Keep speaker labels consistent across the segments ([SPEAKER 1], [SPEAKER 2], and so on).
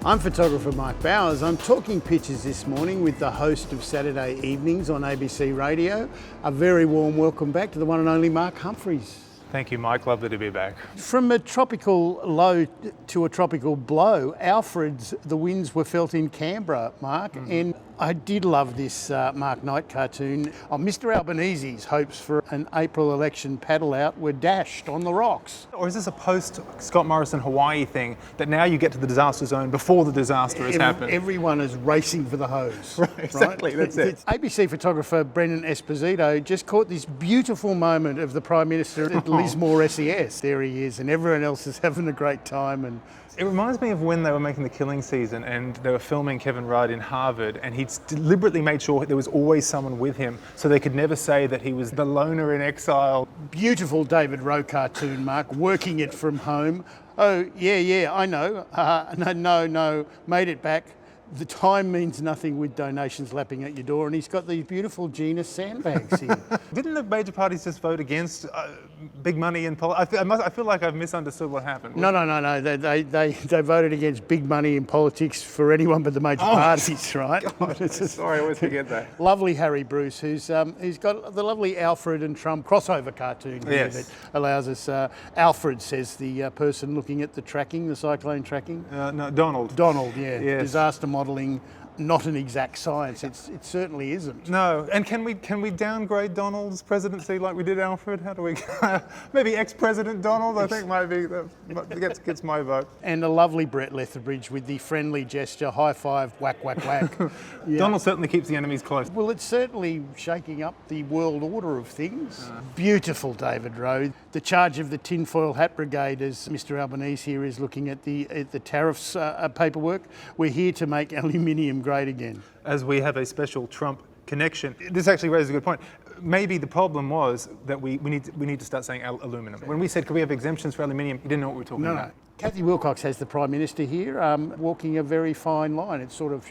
[SPEAKER 1] I'm photographer Mark Bowers. I'm talking pictures this morning with the host of Saturday Evenings on ABC Radio. A very warm welcome back to the one and only Mark Humphries.
[SPEAKER 2] Thank you, Mike. Lovely to be back.
[SPEAKER 1] From a tropical low to a tropical blow, Alfred's the winds were felt in Canberra, Mark, and I did love this Mark Knight cartoon. Mr Albanese's hopes for an April election paddle out were dashed on the rocks.
[SPEAKER 2] Or is this a post-Scott Morrison Hawaii thing, that now you get to the disaster zone before the disaster has happened?
[SPEAKER 1] Everyone is racing for the hose.
[SPEAKER 2] Right, exactly, that's it.
[SPEAKER 1] ABC photographer Brendan Esposito just caught this beautiful moment of the Prime Minister at Lismore SES. There he is, and everyone else is having a great time. And
[SPEAKER 2] it reminds me of when they were making The Killing Season and they were filming Kevin Rudd in Harvard, and he'd deliberately made sure there was always someone with him so they could never say that he was the loner in exile.
[SPEAKER 1] Beautiful David Rowe cartoon, Mark, working it from home. Oh, yeah, I know. No, made it back. The time means nothing with donations lapping at your door, and he's got these beautiful Genus sandbags here.
[SPEAKER 2] Didn't the major parties just vote against big money in politics? I feel like I've misunderstood what happened.
[SPEAKER 1] No. They voted against big money in politics for anyone but the major parties, right?
[SPEAKER 2] God, sorry, I always forget that.
[SPEAKER 1] Lovely Harry Bruce, who's got the lovely Alfred and Trump crossover cartoon here that allows us. Alfred says the person looking at the tracking, the cyclone tracking.
[SPEAKER 2] No, Donald.
[SPEAKER 1] Donald, yeah.
[SPEAKER 2] Yes.
[SPEAKER 1] Disaster modelling, not an exact science. It certainly isn't.
[SPEAKER 2] No, and can we downgrade Donald's presidency like we did Alfred? How do we? Maybe ex-president Donald. I think maybe that gets my vote.
[SPEAKER 1] And a lovely Brett Lethbridge with the friendly gesture, high five, whack, whack, whack. Yeah.
[SPEAKER 2] Donald certainly keeps the enemies close.
[SPEAKER 1] Well, it's certainly shaking up the world order of things. Beautiful David Rowe. The charge of the tinfoil hat brigade, as Mr Albanese here is looking at the tariffs paperwork. We're here to make aluminium great again.
[SPEAKER 2] As we have a special Trump connection. This actually raises a good point. Maybe the problem was that we need to start saying aluminum. When we said, could we have exemptions for aluminium, you didn't know what we were talking about. No.
[SPEAKER 1] Kathy Wilcox has the Prime Minister here, walking a very fine line. It's sort of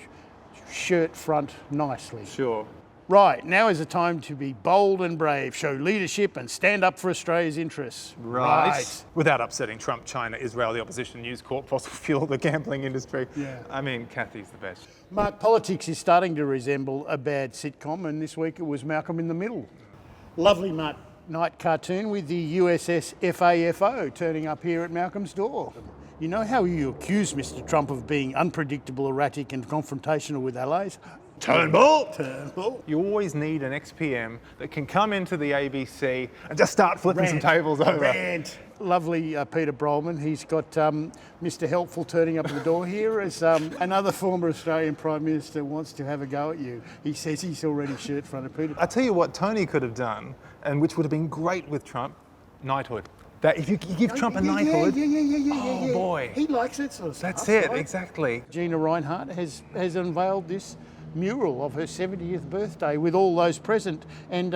[SPEAKER 1] shirt front nicely.
[SPEAKER 2] Sure.
[SPEAKER 1] Right, now is the time to be bold and brave, show leadership and stand up for Australia's interests.
[SPEAKER 2] Right. Without upsetting Trump, China, Israel, the opposition, News Corp, fossil fuel, the gambling industry. Yeah. I mean, Kathy's the best.
[SPEAKER 1] Mark, politics is starting to resemble a bad sitcom, and this week it was Malcolm in the Middle. Lovely Mark Knight cartoon with the USS FAFO turning up here at Malcolm's door. You know how you accuse Mr Trump of being unpredictable, erratic and confrontational with allies? Turnbull.
[SPEAKER 2] You always need an ex-PM that can come into the ABC and just start flipping some tables over.
[SPEAKER 1] Rant. Lovely Peter Brolman. He's got Mr Helpful turning up at the door here as another former Australian Prime Minister wants to have a go at you. He says he's already shirt-fronted. Peter.
[SPEAKER 2] I tell you what Tony could have done, and which would have been great with Trump, knighthood. That if you give Trump a knighthood, oh boy,
[SPEAKER 1] he likes that sort of stuff.
[SPEAKER 2] That's it,
[SPEAKER 1] right?
[SPEAKER 2] exactly.
[SPEAKER 1] Gina Reinhardt has unveiled this mural of her 70th birthday with all those present, and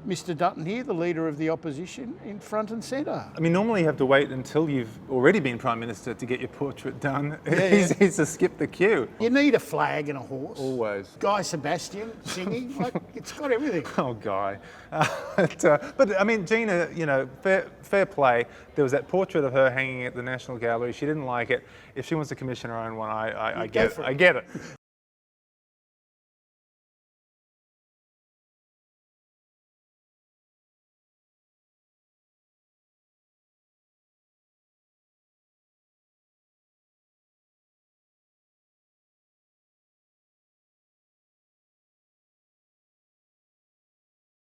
[SPEAKER 1] Mr Dutton here, the leader of the opposition, in front and centre.
[SPEAKER 2] I mean, normally you have to wait until you've already been Prime Minister to get your portrait done. He's to skip the queue.
[SPEAKER 1] You need a flag and a horse.
[SPEAKER 2] Always.
[SPEAKER 1] Guy Sebastian singing, like, it's got everything.
[SPEAKER 2] Oh, Guy. But I mean, Gina, you know, fair play. There was that portrait of her hanging at the National Gallery. She didn't like it. If she wants to commission her own one, I get it.